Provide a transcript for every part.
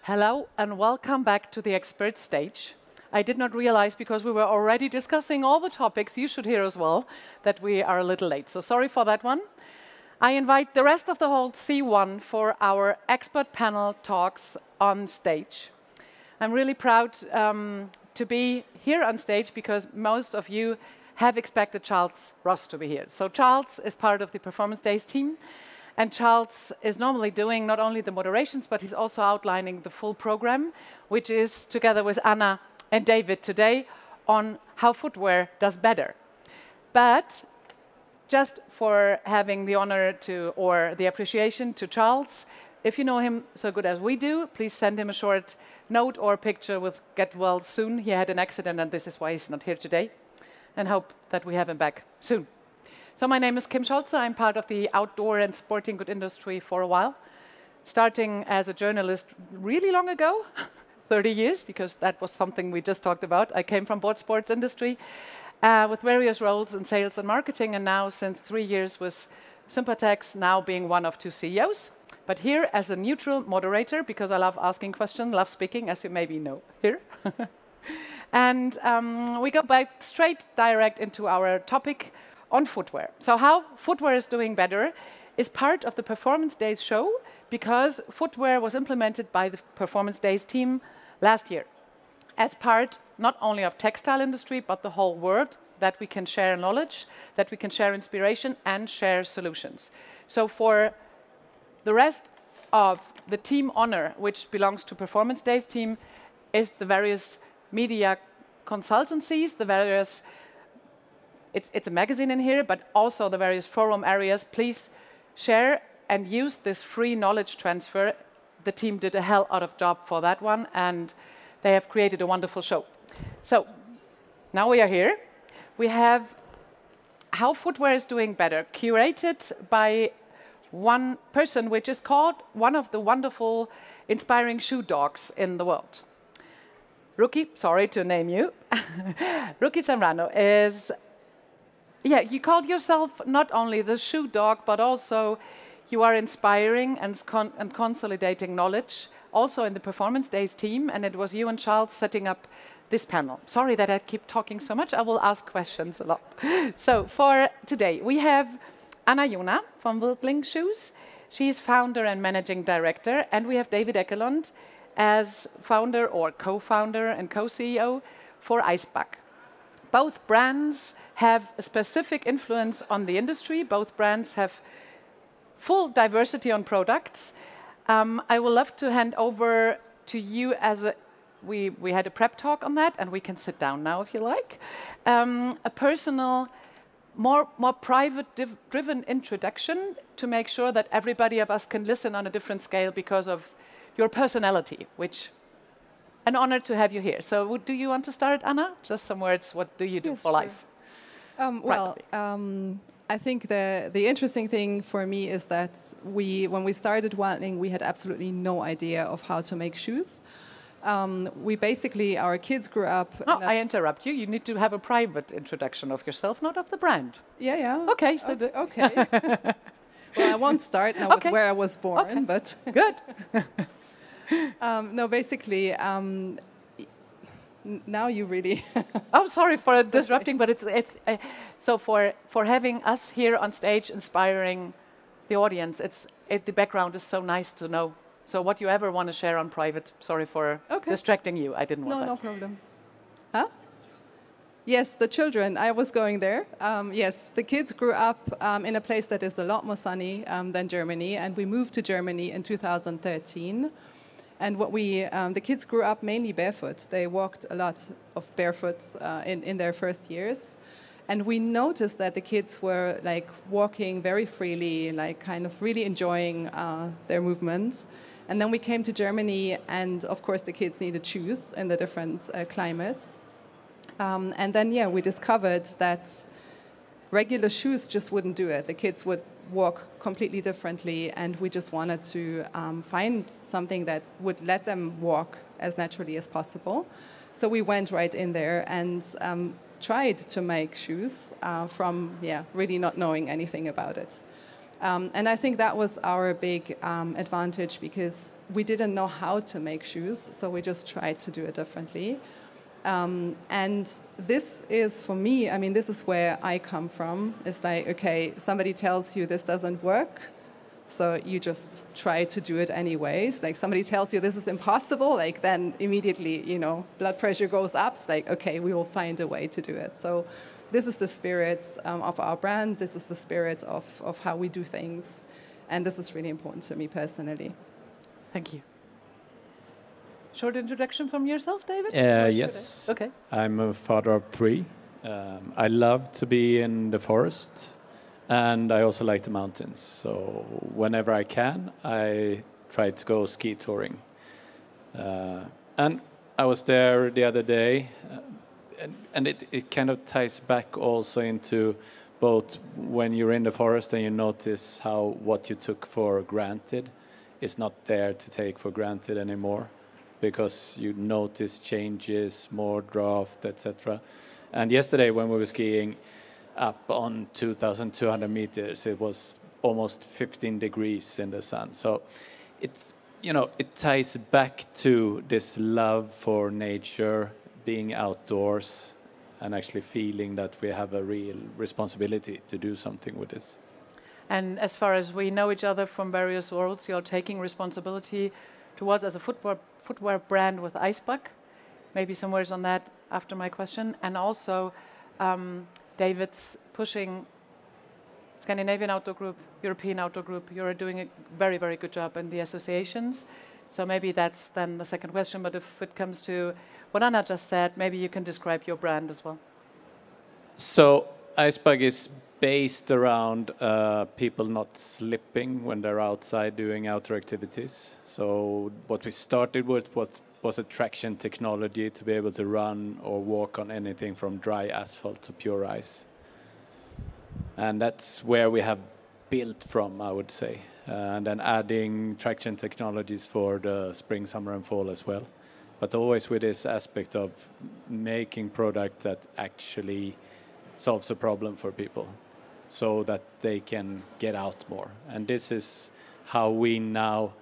Hello and welcome back to the expert stage. I did not realize, because we were already discussing all the topics you should hear as well, that we are a little late. So sorry for that one. I invite the rest of the whole C1 for our expert panel talks on stage. I'm really proud to be here on stage because most of you have expected Charles Ross to be here. So Charles is part of the Performance Days team. And Charles is normally doing not only the moderations, but he's also outlining the full program, which is together with Anna and David today on how footwear does better. But just for having the honor to, or the appreciation to Charles, if you know him so good as we do, please send him a short note or picture with "get well soon." He had an accident and this is why he's not here today. And hope that we have him back soon. So my name is Kim Scholze. I'm part of the outdoor and sporting good industry for a while, starting as a journalist really long ago, 30 years, because that was something we just talked about. I came from board sports industry with various roles in sales and marketing, and now since 3 years with Sympatex, now being one of 2 CEOs. But here as a neutral moderator, because I love asking questions, love speaking, as you maybe know here. And we go back straight direct into our topic on footwear. So how footwear is doing better is part of the Performance Days show, because footwear was implemented by the Performance Days team last year as part not only of textile industry, but the whole world, that we can share knowledge, that we can share inspiration and share solutions. So for the rest of the team honor, which belongs to Performance Days team, is the various media consultancies, the various it's a magazine in here, but also the various forum areas. Please share and use this free knowledge transfer. The team did a hell out of job for that one, and they have created a wonderful show. So now we are here. We have how footwear is doing better, curated by one person, which is called one of the wonderful, inspiring shoe dogs in the world. Rucky, sorry to name you. Rucky Zambrano is, yeah, you called yourself not only the shoe dog, but also you are inspiring and consolidating knowledge, also in the Performance Days team, and it was you and Charles setting up this panel. Sorry that I keep talking so much. I will ask questions a lot. So for today, we have Yona from Wildling Shoes. She's founder and managing director, and we have David Ekelund as founder or co-founder and co-CEO for Icebug. Both brands have a specific influence on the industry. Both brands have full diversity on products. I would love to hand over to you as we had a prep talk on that, and we can sit down now if you like. A personal, more private-driven introduction to make sure that everybody of us can listen on a different scale because of your personality, which an honor to have you here. So do you want to start, Anna? Just some words, what do you do for life? I think the interesting thing for me is that when we started Wildling, we had absolutely no idea of how to make shoes. We basically, our kids grew up... Oh, I interrupt you. You need to have a private introduction of yourself, not of the brand. Yeah, yeah. Okay. So okay. Well, I won't start now with where I was born, but... Good. No, basically, now you really... I'm sorry for disrupting, but it's so for having us here on stage, inspiring the audience. The background is so nice to know. So what you ever want to share on private? Sorry for distracting you. I didn't want that. No problem. Huh? Yes, the children. I was going there. Yes, the kids grew up in a place that is a lot more sunny than Germany, and we moved to Germany in 2013. And the kids grew up mainly barefoot. They walked a lot of barefoot in their first years. And we noticed that the kids were like walking very freely, like kind of really enjoying their movements. And then we came to Germany, and of course the kids needed shoes in the different climates. And then, yeah, we discovered that regular shoes just wouldn't do it. The kids would walk completely differently, and we just wanted to find something that would let them walk as naturally as possible. So we went right in there and tried to make shoes from really not knowing anything about it. And I think that was our big advantage because we didn't know how to make shoes, so we just tried to do it differently. And this is, for me, I mean, this is where I come from. It's like, okay, somebody tells you this doesn't work, so you just try to do it anyways. Like somebody tells you this is impossible, like then immediately, you know, blood pressure goes up. It's like, okay, we will find a way to do it. So this is the spirit of our brand. This is the spirit of how we do things. And this is really important to me personally. Thank you. Short introduction from yourself, David? Yes. Okay. I'm a father of 3. I love to be in the forest, and I also like the mountains. So whenever I can, I try to go ski touring. And I was there the other day, and it kind of ties back also into both when you're in the forest and you notice how what you took for granted is not there to take for granted anymore, because you notice changes, more draft, etc. And yesterday when we were skiing up on 2,200 meters, it was almost 15 degrees in the sun. So it's, you know, it ties back to this love for nature, being outdoors, and actually feeling that we have a real responsibility to do something with this. And as far as we know each other from various worlds, you're taking responsibility towards as a footwear brand with Icebug. Maybe some words on that after my question. And also, David's pushing Scandinavian Outdoor Group, European Outdoor Group. You're doing a very, very good job in the associations. So maybe that's then the second question. But if it comes to what Anna just said, maybe you can describe your brand as well. So Icebug is based around people not slipping when they're outside doing outdoor activities. So what we started with was a traction technology to be able to run or walk on anything from dry asphalt to pure ice. And that's where we have built from, I would say. And then adding traction technologies for the spring, summer and fall as well. But always with this aspect of making product that actually solves a problem for people, so that they can get out more. And this is how we now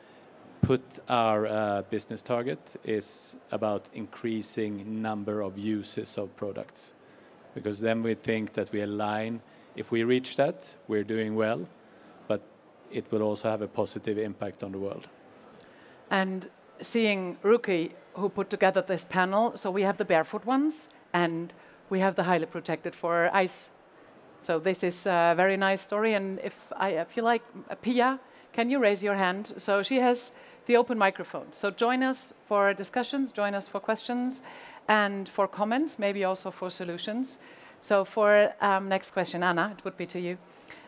put our business target, is about increasing number of uses of products. Because then we think that we align, if we reach that, we're doing well, but it will also have a positive impact on the world. And seeing Rucky, who put together this panel, so we have the barefoot ones, and we have the highly protected for ice. So this is a very nice story, and if you like, Pia, can you raise your hand? So she has the open microphone. So join us for discussions, join us for questions, and for comments, maybe also for solutions. So for next question, Anna, it would be to you.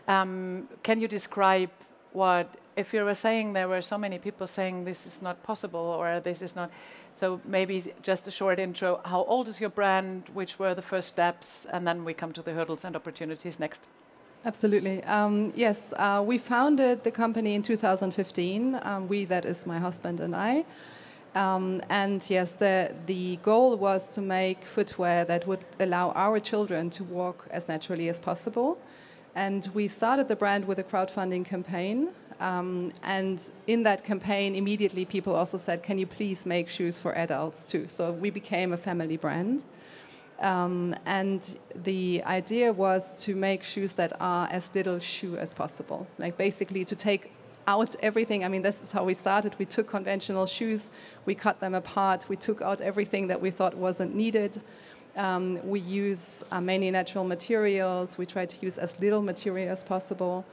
Can you describe what, if you were saying there were so many people saying this is not possible or this is not, so maybe just a short intro, how old is your brand, which were the first steps, and then we come to the hurdles and opportunities next. Absolutely. Yes, we founded the company in 2015. We, that is my husband and I. And yes, the goal was to make footwear that would allow our children to walk as naturally as possible. And we started the brand with a crowdfunding campaign. And in that campaign, immediately people also said, can you please make shoes for adults too? So we became a family brand. And the idea was to make shoes that are as little shoe as possible. Like basically to take out everything. I mean, this is how we started. We took conventional shoes, we cut them apart, we took out everything that we thought wasn't needed. We use mainly natural materials. We try to use as little material as possible.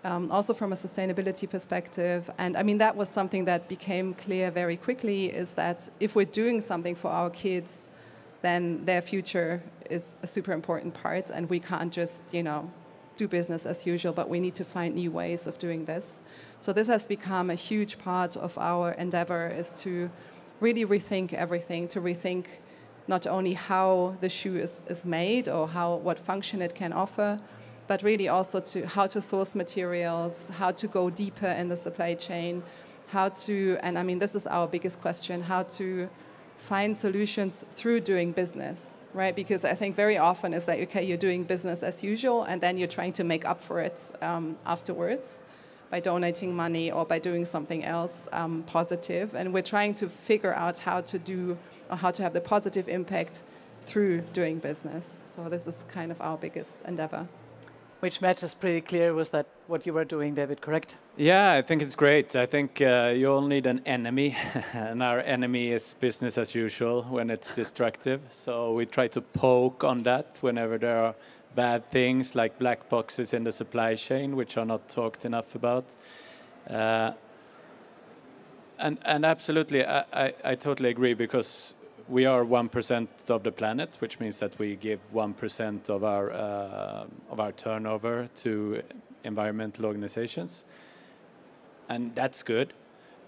Also from a sustainability perspective. And I mean, that was something that became clear very quickly, is that if we're doing something for our kids, then their future is a super important part, and we can't just, you know, do business as usual, but we need to find new ways of doing this. So this has become a huge part of our endeavor, is to really rethink everything, to rethink not only how the shoe is made or what function it can offer, but really also to how to source materials, how to go deeper in the supply chain, how to, and I mean, this is our biggest question, how to find solutions through doing business, right? Because I think very often it's like, okay, you're doing business as usual, and then you're trying to make up for it afterwards. by donating money or by doing something else positive. And we're trying to figure out how to do or how to have the positive impact through doing business. So this is kind of our biggest endeavor. Which matches pretty clear was that what you were doing, David, correct? Yeah, I think it's great. I think you all need an enemy, and our enemy is business as usual when it's destructive. So we try to poke on that whenever there are bad things like black boxes in the supply chain, which are not talked enough about. And absolutely, I totally agree, because we are 1% of the planet, which means that we give 1% of our turnover to environmental organizations, and that's good.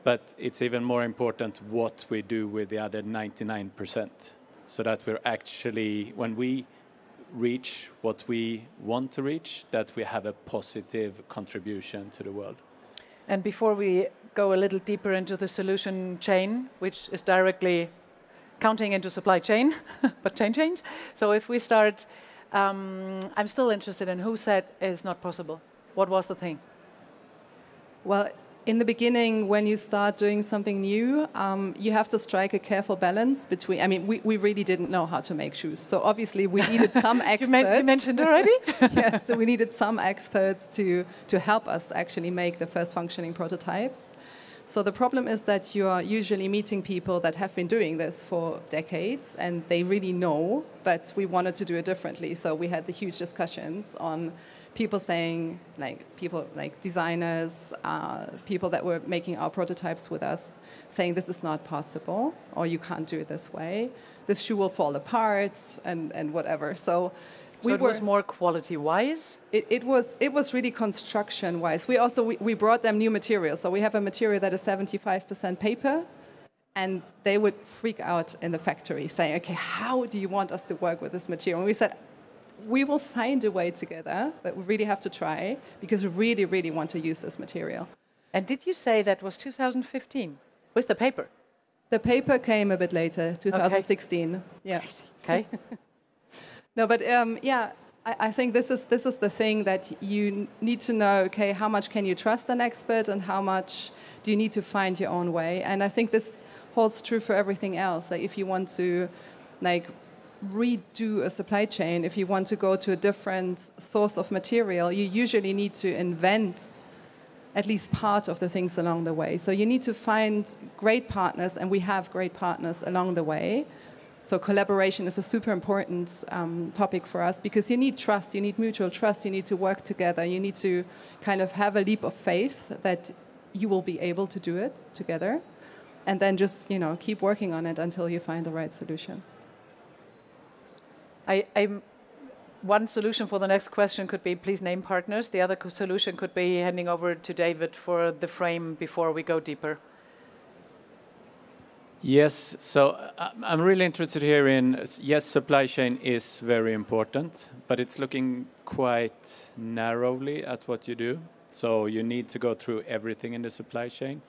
But it's even more important what we do with the other 99%, so that we're actually, when we reach what we want to reach, that we have a positive contribution to the world. And before we go a little deeper into the solution chain, which is directly counting into supply chain, but chains. So if we start, I'm still interested in who said it's not possible. What was the thing? Well, in the beginning, when you start doing something new, you have to strike a careful balance between, I mean, we really didn't know how to make shoes. So obviously we needed some experts. You mentioned already? Yes, so we needed some experts to help us actually make the first functioning prototypes. So the problem is that you are usually meeting people that have been doing this for decades and they really know, but we wanted to do it differently. So we had the huge discussions on people saying, people like designers, people that were making our prototypes with us, saying this is not possible, or you can't do it this way. This shoe will fall apart and whatever. So it was more quality-wise? It was really construction-wise. We brought them new materials. So we have a material that is 75% paper, and they would freak out in the factory saying, okay, how do you want us to work with this material? And we said, we will find a way together, but we really have to try, because we really, really want to use this material. And did you say that was 2015 with the paper? The paper came a bit later, 2016. Okay. Yeah. Okay. No, but yeah, I think this is the thing that you need to know, okay, how much can you trust an expert and how much do you need to find your own way? And I think this holds true for everything else. Like if you want to redo a supply chain, if you want to go to a different source of material, you usually need to invent at least part of the things along the way. So you need to find great partners, and we have great partners along the way. So collaboration is a super important topic for us, because you need trust, you need mutual trust, you need to work together, you need to kind of have a leap of faith that you will be able to do it together, and then just keep working on it until you find the right solution. One solution for the next question could be please name partners. The other solution could be handing over to David for the frame before we go deeper. Yes, so I'm really interested here in, yes, supply chain is very important, but it's looking quite narrowly at what you do. So you need to go through everything in the supply chain.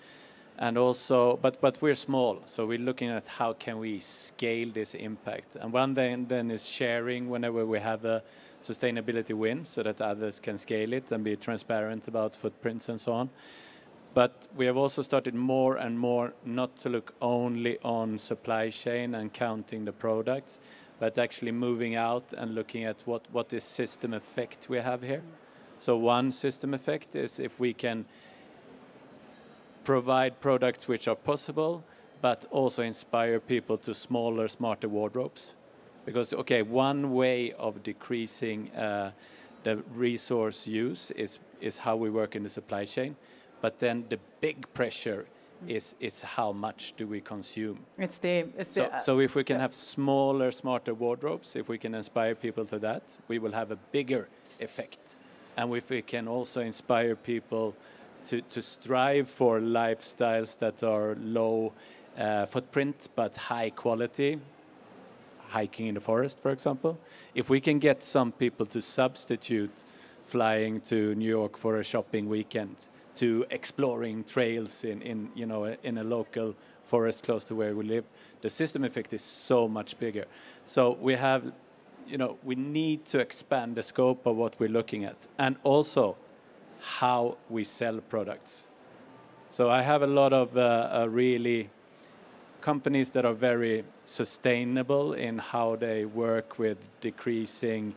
And also, but we're small, so we're looking at how can we scale this impact. And one thing then is sharing whenever we have a sustainability win, so that others can scale it and be transparent about footprints and so on. But we have also started more and more not to look only on supply chain and counting the products, but actually moving out and looking at what is system effect we have here. So one system effect is if we can provide products which are possible, but also inspire people to smaller, smarter wardrobes. Because, okay, one way of decreasing the resource use is how we work in the supply chain, but then the big pressure is how much do we consume. So if we can have smaller, smarter wardrobes, if we can inspire people to that, we will have a bigger effect. And if we can also inspire people to strive for lifestyles that are low footprint but high quality, hiking in the forest, for example. If we can get some people to substitute flying to New York for a shopping weekend to exploring trails in a local forest close to where we live, the system effect is so much bigger. So we have, we need to expand the scope of what we're looking at, and also how we sell products. So I have a lot of really companies that are very sustainable in how they work with decreasing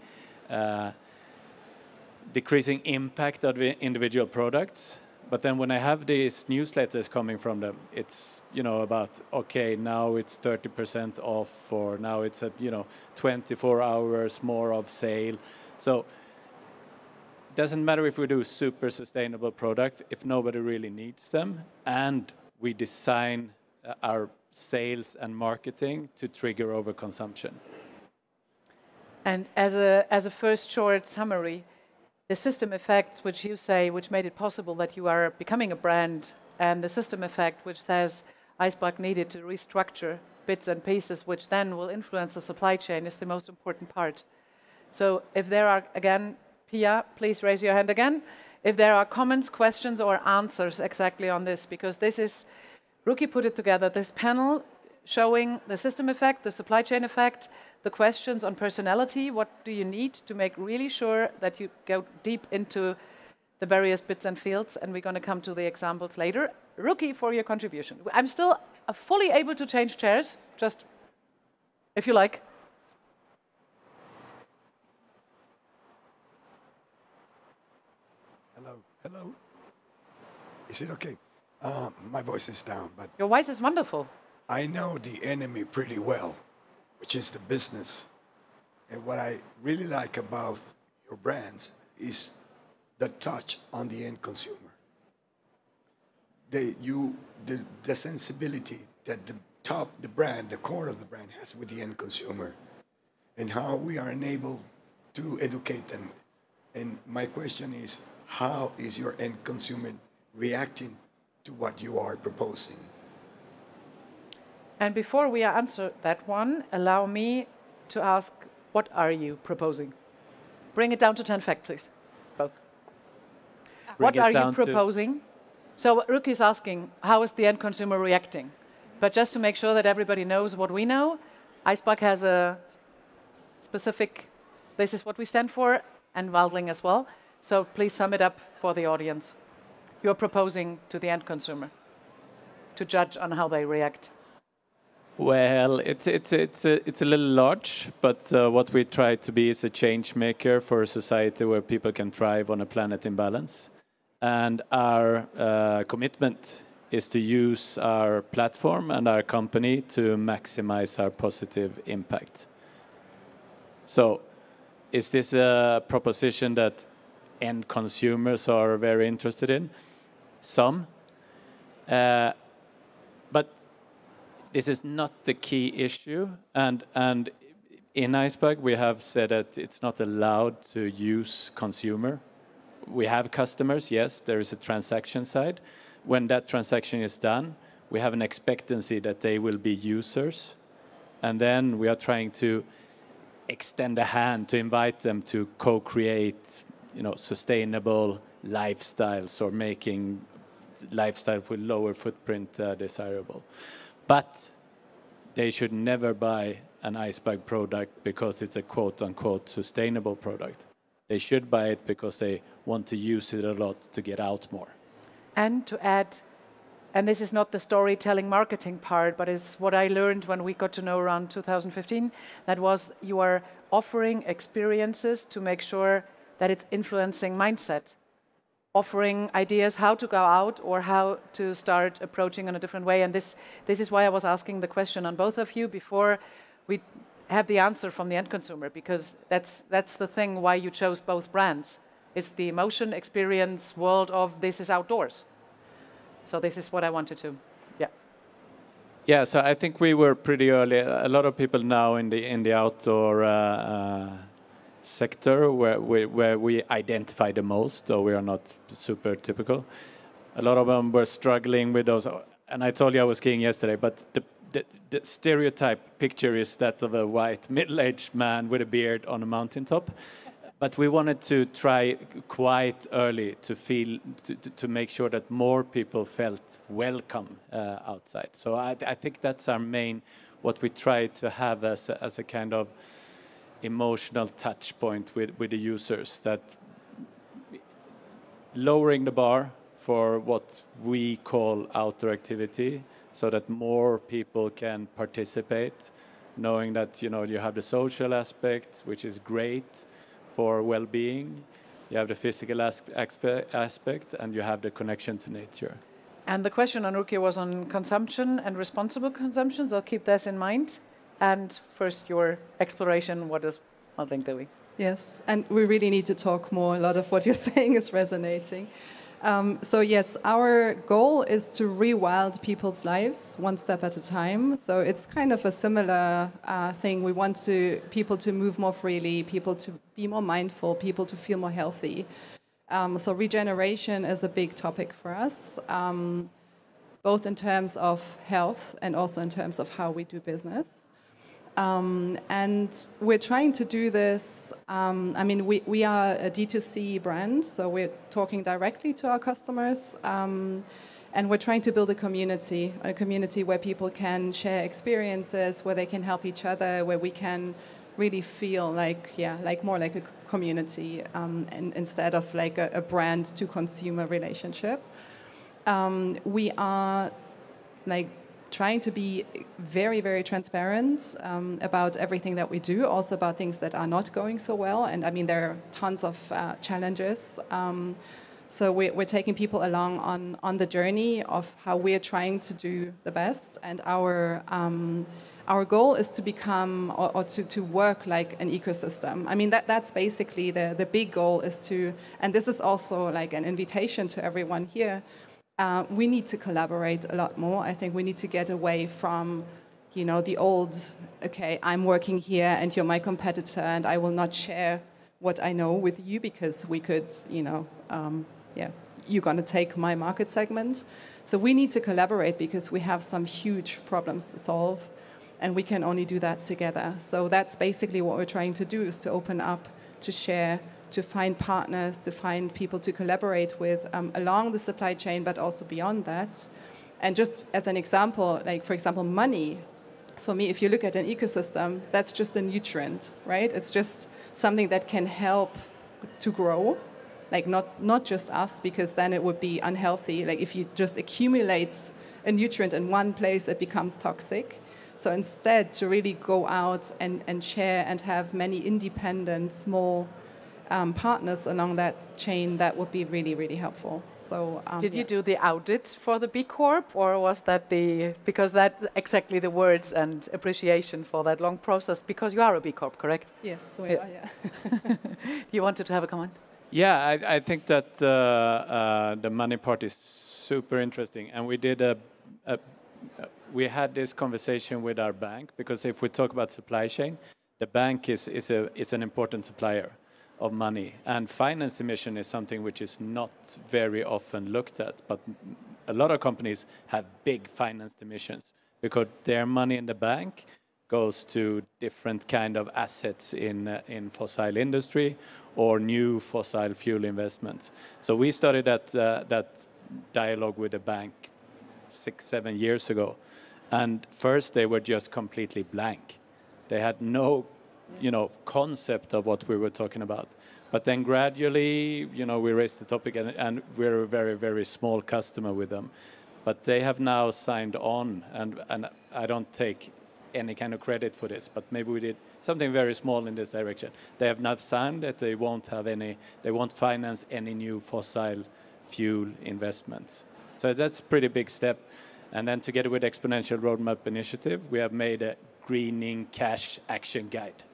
impact of the individual products. But then when I have these newsletters coming from them, it's, you know, about, okay, now it's 30% off, or now it's at, 24 hours more of sale. So it doesn't matter if we do super sustainable product if nobody really needs them, and we design our sales and marketing to trigger overconsumption. And as a first short summary, the system effect, which you say, which made it possible that you are becoming a brand, and the system effect, which says Icebug needed to restructure bits and pieces, which then will influence the supply chain, is the most important part. So if there are, again, Pia, please raise your hand again, if there are comments, questions, or answers exactly on this, because this is, Rucky put it together, this panel showing the system effect, the supply chain effect, the questions on personality, what do you need to make really sure that you go deep into the various bits and fields, and we're going to come to the examples later. Rucky, for your contribution. I'm still fully able to change chairs, just if you like. Hello. Is it okay? My voice is down, but... Your voice is wonderful. I know the enemy pretty well, which is the business. And what I really like about your brands is the touch on the end consumer. The sensibility that the brand, the core of the brand has with the end consumer, and how we are enabled to educate them. And my question is, how is your end consumer reacting to what you are proposing? And before we answer that one, allow me to ask, what are you proposing? Bring it down to 10 facts, please. Both. What are you proposing? So Rucky is asking, how is the end consumer reacting? But just to make sure that everybody knows what we know, Icebug has a specific, this is what we stand for, and Wildling as well. So please sum it up for the audience. You're proposing to the end consumer to judge on how they react. Well, it's a little large, but what we try to be is a change maker for a society where people can thrive on a planet in balance. And our commitment is to use our platform and our company to maximize our positive impact. So, is this a proposition that end consumers are very interested in? Some. But this is not the key issue, and in Icebug we have said that it's not allowed to use consumer. We have customers, yes, there is a transaction side. When that transaction is done, we have an expectancy that they will be users, and then we are trying to extend a hand to invite them to co-create, sustainable lifestyles, or making lifestyle with lower footprint desirable. But they should never buy an Icebug product because it's a quote-unquote sustainable product. They should buy it because they want to use it a lot to get out more. And to add, and this is not the storytelling marketing part, but it's what I learned when we got to know around 2015, that was you are offering experiences to make sure that it's influencing mindset. Offering ideas how to go out or how to start approaching in a different way. And this is why I was asking the question on both of you before we have the answer from the end consumer, because that's the thing why you chose both brands. It's the emotion, experience, world of this is outdoors. So this is what I wanted to, Yeah, so I think we were pretty early. A lot of people now in the outdoor sector where we identify the most, though we are not super typical. A lot of them were struggling with those, and I told you I was skiing yesterday, but the stereotype picture is that of a white middle-aged man with a beard on a mountaintop. But we wanted to try quite early to make sure that more people felt welcome outside. So I think that's our main, what we try to have as a kind of emotional touch point with the users, that lowering the bar for what we call outdoor activity, so that more people can participate, knowing that you have the social aspect, which is great for well-being, you have the physical aspect, and you have the connection to nature. And the question on Rucky was on consumption and responsible consumption, so keep this in mind. And first, your exploration, what is Wildling doing? Yes, and we really need to talk more. A lot of what you're saying is resonating. So yes, our goal is to rewild people's lives one step at a time. So it's kind of a similar thing. We want people to move more freely, people to be more mindful, people to feel more healthy. So regeneration is a big topic for us, both in terms of health and also in terms of how we do business. And we're trying to do this, we are a D2C brand, so we're talking directly to our customers, and we're trying to build a community where people can share experiences, where they can help each other, where we can really feel more like a community, and instead of like a brand to consumer relationship. We are trying to be very, very transparent about everything that we do, also about things that are not going so well. And there are tons of challenges. So we're taking people along on the journey of how we're trying to do the best. And our goal is to become or to work like an ecosystem. That's basically the big goal is to, and this is also like an invitation to everyone here. We need to collaborate a lot more. I think we need to get away from, the old, okay, I'm working here and you're my competitor and I will not share what I know with you because we could, you're going to take my market segment. So we need to collaborate because we have some huge problems to solve and we can only do that together. So that's basically what we're trying to do, is to open up, to share, to find partners, to find people to collaborate with along the supply chain, but also beyond that. And just as an example, for example, money, for me, if you look at an ecosystem, that's just a nutrient, right? It's just something that can help to grow, not just us, because then it would be unhealthy. If you just accumulate a nutrient in one place, it becomes toxic. So instead, to really go out and share and have many independent, small partners along that chain, that would be really, really helpful. So, did you do the audit for the B Corp, or was that because that's exactly the words and appreciation for that long process? Because you are a B Corp, correct? Yes, we are. Yeah. You wanted to have a comment? Yeah, I think that the money part is super interesting, and we had this conversation with our bank, because if we talk about supply chain, the bank is an important supplier of money, and finance emission is something which is not very often looked at, but a lot of companies have big finance emissions because their money in the bank goes to different kind of assets in fossil industry or new fossil fuel investments. So we started that dialogue with the bank 6-7 years ago, and first they were just completely blank. They had no concept of what we were talking about. But then gradually, we raised the topic, and we're a very, very small customer with them. But they have now signed on, and I don't take any kind of credit for this, but maybe we did something very small in this direction. They have not signed that they won't finance any new fossil fuel investments. So that's a pretty big step. And then together with Exponential Roadmap Initiative, we have made a greening cash action guide.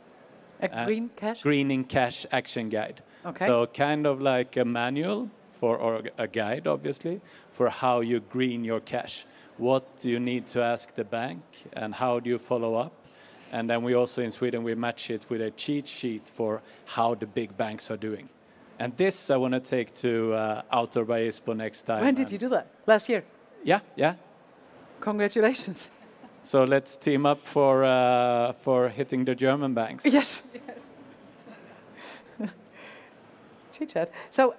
Greening cash action guide. Okay. So kind of like a manual or a guide, obviously, for how you green your cash. What do you need to ask the bank, and how do you follow up? And then we also in Sweden, we match it with a cheat sheet for how the big banks are doing. And this I want to take to Outdoor by ISPO next time. When did you do that? Last year? Yeah. Congratulations. So let's team up for hitting the German banks. Yes. Chit chat. So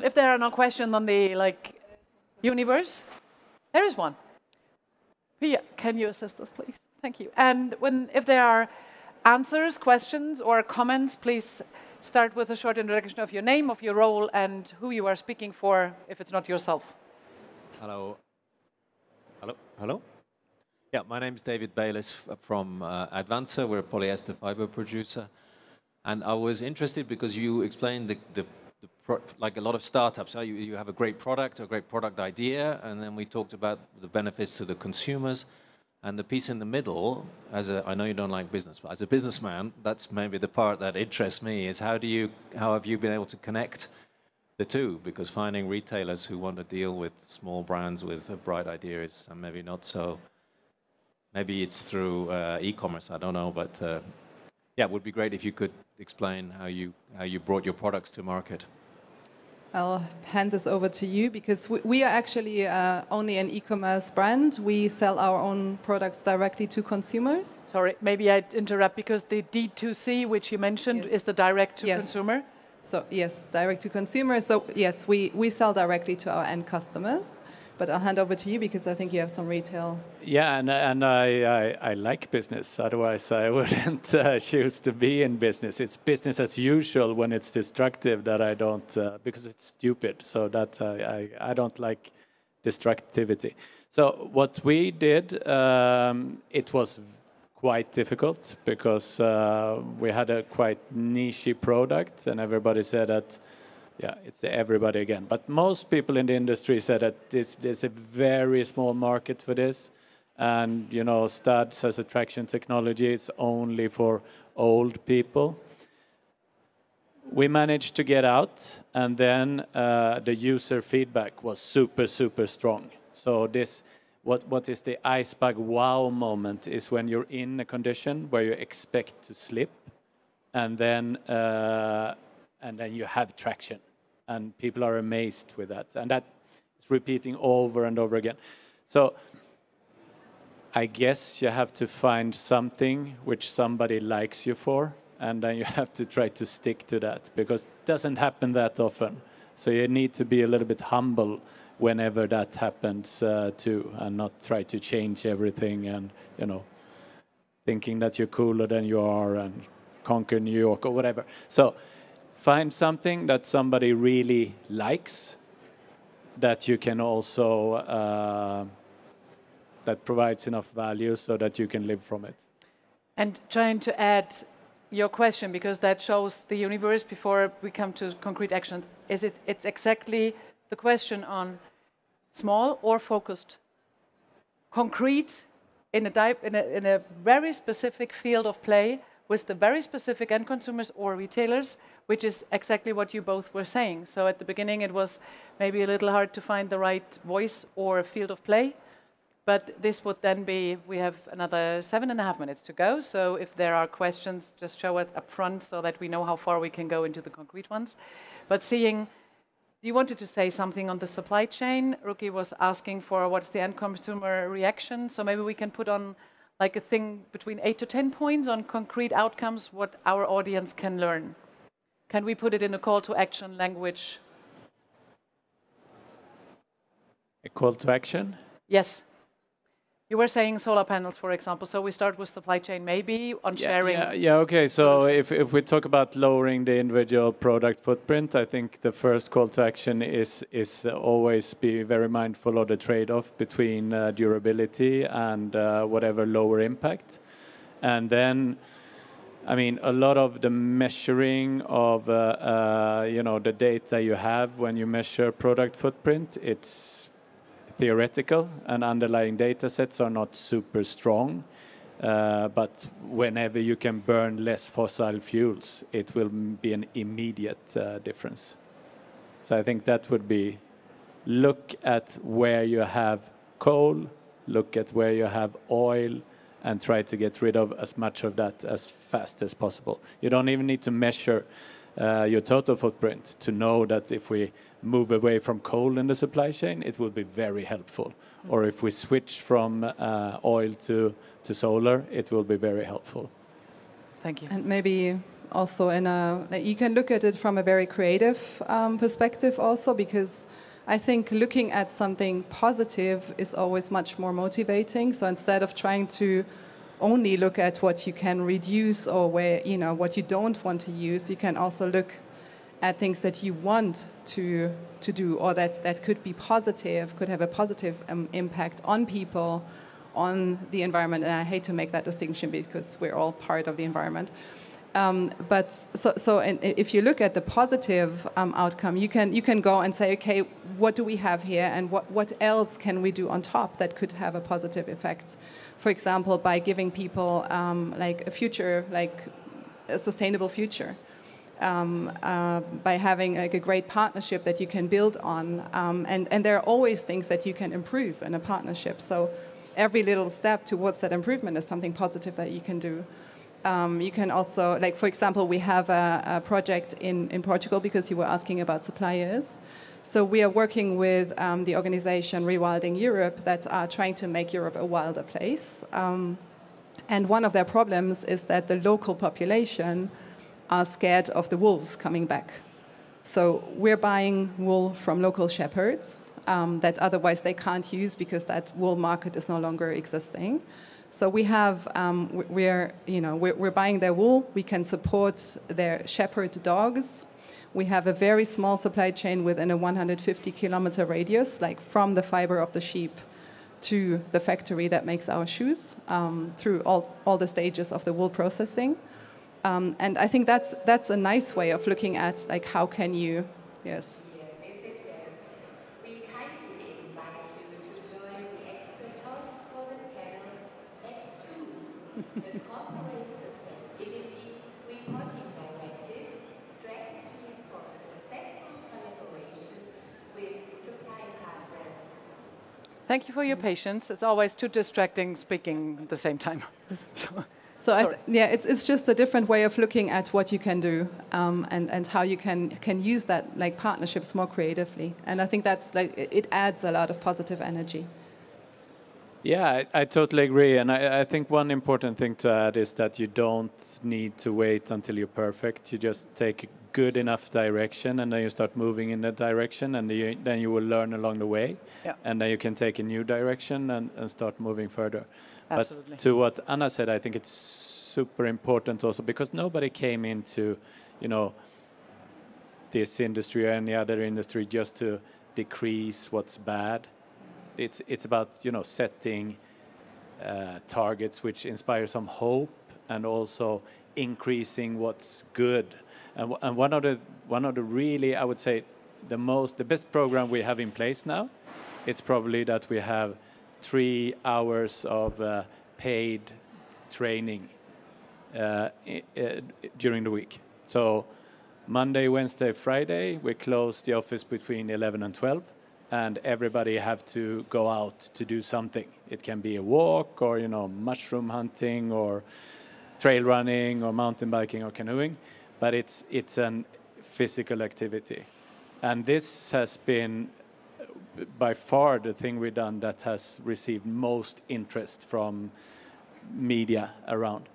if there are no questions on the universe, there is one. Pia, can you assist us, please? Thank you. And if there are answers, questions, or comments, please start with a short introduction of your name, of your role, and who you are speaking for, if it's not yourself. Hello. Hello. Hello. Yeah, my name is David Bayliss from Advancer. We're a polyester fiber producer. And I was interested because you explained like a lot of startups, you have a great product, a great product idea, and then we talked about the benefits to the consumers. And the piece in the middle, I know you don't like business, but as a businessman, that's maybe the part that interests me, is how have you been able to connect the two? Because finding retailers who want to deal with small brands with a bright idea is maybe not so. Maybe it's through e-commerce, I don't know, but yeah, it would be great if you could explain how you brought your products to market. I'll hand this over to you because we are actually only an e-commerce brand. We sell our own products directly to consumers. Sorry, maybe I interrupt because the D2C, which you mentioned, is the direct to consumer. So yes, direct to consumer. So yes, we sell directly to our end customers. But I'll hand over to you because I think you have some retail. Yeah, and I like business. Otherwise, I wouldn't choose to be in business. It's business as usual when it's destructive that I don't, because it's stupid. So that I don't like destructivity. So what we did, it was quite difficult because we had a quite niche product, and everybody said that. Yeah, it's everybody again. But most people in the industry said that there's a very small market for this. And, you know, studs as a traction technology, it's only for old people. We managed to get out, and then the user feedback was super, super strong. So what is the Icebug wow moment is when you're in a condition where you expect to slip, and then you have traction. And people are amazed with that. And that is repeating over and over again. So I guess you have to find something which somebody likes you for, and then you have to try to stick to that, because it doesn't happen that often. So you need to be a little bit humble whenever that happens too, and not try to change everything and, you know, thinking that you're cooler than you are and conquer New York or whatever. So find something that somebody really likes, that you can also, that provides enough value so that you can live from it. And trying to add your question, because that shows the universe before we come to concrete action. It's exactly the question on small or focused. Concrete in a very specific field of play with the very specific end consumers or retailers, which is exactly what you both were saying. So at the beginning, it was maybe a little hard to find the right voice or field of play. But this would then be, we have another 7.5 minutes to go. So if there are questions, just show it up front so that we know how far we can go into the concrete ones. But seeing, you wanted to say something on the supply chain. Rucky was asking for what's the end consumer reaction. So maybe we can put on like a thing between 8 to 10 points on concrete outcomes, what our audience can learn. Can we put it in a call to action language? A call to action? Yes. You were saying solar panels, for example. So we start with supply chain, maybe on sharing. Yeah, okay. So if we talk about lowering the individual product footprint, I think the first call to action is always be very mindful of the trade-off between durability and whatever lower impact. And then, I mean, a lot of the measuring of you know, the data you have when you measure product footprint, it's theoretical, and underlying data sets are not super strong. But whenever you can burn less fossil fuels, it will be an immediate difference. So I think that would be, look at where you have coal, look at where you have oil, and try to get rid of as much of that as fast as possible. You don't even need to measure your total footprint to know that if we move away from coal in the supply chain, it will be very helpful. Or if we switch from oil to solar, it will be very helpful. Thank you. And maybe also you can look at it from a very creative perspective also, because I think looking at something positive is always much more motivating. So instead of trying to only look at what you can reduce or where, what you don't want to use. You can also look at things that you want to do, or that could be positive, could have a positive impact on people, on the environment. And I hate to make that distinction because we're all part of the environment. But if you look at the positive outcome, you can go and say, okay, what do we have here, and what else can we do on top that could have a positive effect? For example, by giving people like a future, like a sustainable future, by having like a great partnership that you can build on, and there are always things that you can improve in a partnership. So every little step towards that improvement is something positive that you can do. You can also, like, for example, we have a project in Portugal, because you were asking about suppliers. So we are working with the organization Rewilding Europe that are trying to make Europe a wilder place. And one of their problems is that the local population are scared of the wolves coming back. So we're buying wool from local shepherds that otherwise they can't use because that wool market is no longer existing. So we have, we're buying their wool. We can support their shepherd dogs. We have a very small supply chain within a 150-kilometer radius, like from the fiber of the sheep to the factory that makes our shoes, through all the stages of the wool processing. And I think that's a nice way of looking at, like, how can you, yes. The Corporate Sustainability Reporting Directive, strategies for successful collaboration with supply partners. Thank you for your patience. It's always too distracting speaking at the same time. So it's just a different way of looking at what you can do, and how you can use that, like, partnerships more creatively. And I think that's, like, it adds a lot of positive energy. Yeah, I totally agree. And I think one important thing to add is that you don't need to wait until you're perfect. You just take a good enough direction, and then you start moving in that direction, and then you will learn along the way. Yeah. And then you can take a new direction and start moving further. Absolutely. But to what Anna said, I think it's super important also, because nobody came into, this industry or any other industry just to decrease what's bad. It's about, setting targets which inspire some hope, and also increasing what's good. And one of the really, I would say, the best program we have in place now, it's probably that we have 3 hours of paid training during the week. So Monday, Wednesday, Friday, we close the office between 11 and 12. And everybody have to go out to do something. It can be a walk, or mushroom hunting, or trail running, or mountain biking, or canoeing, but it's an physical activity. And this has been by far the thing we've done that has received most interest from media around.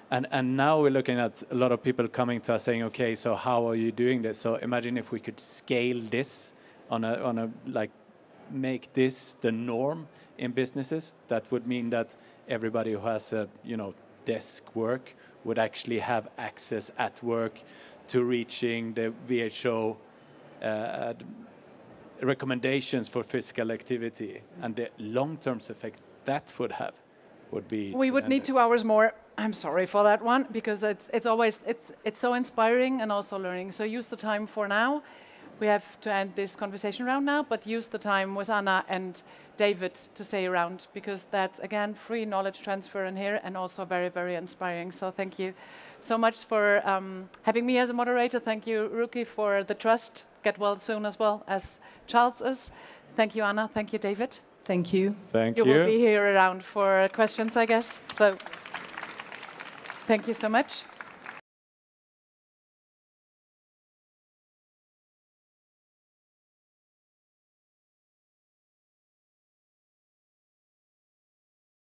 And now we're looking at a lot of people coming to us saying, okay, so how are you doing this? So imagine if we could scale this on a make this the norm in businesses. That would mean that everybody who has a desk work would actually have access at work to reaching the WHO recommendations for physical activity, and the long-term effect that would have would be. We would need 2 hours more. I'm sorry for that one, because it's so inspiring and also learning. So use the time for now. We have to end this conversation round now, but use the time with Anna and David to stay around, because that's, again, free knowledge transfer in here, and also very, very inspiring. So thank you so much for having me as a moderator. Thank you, Rucky, for the trust. Get well soon as well as Scholze is. Thank you, Anna. Thank you, David. Thank you. Thank you. You will be here around for questions, I guess. So thank you so much.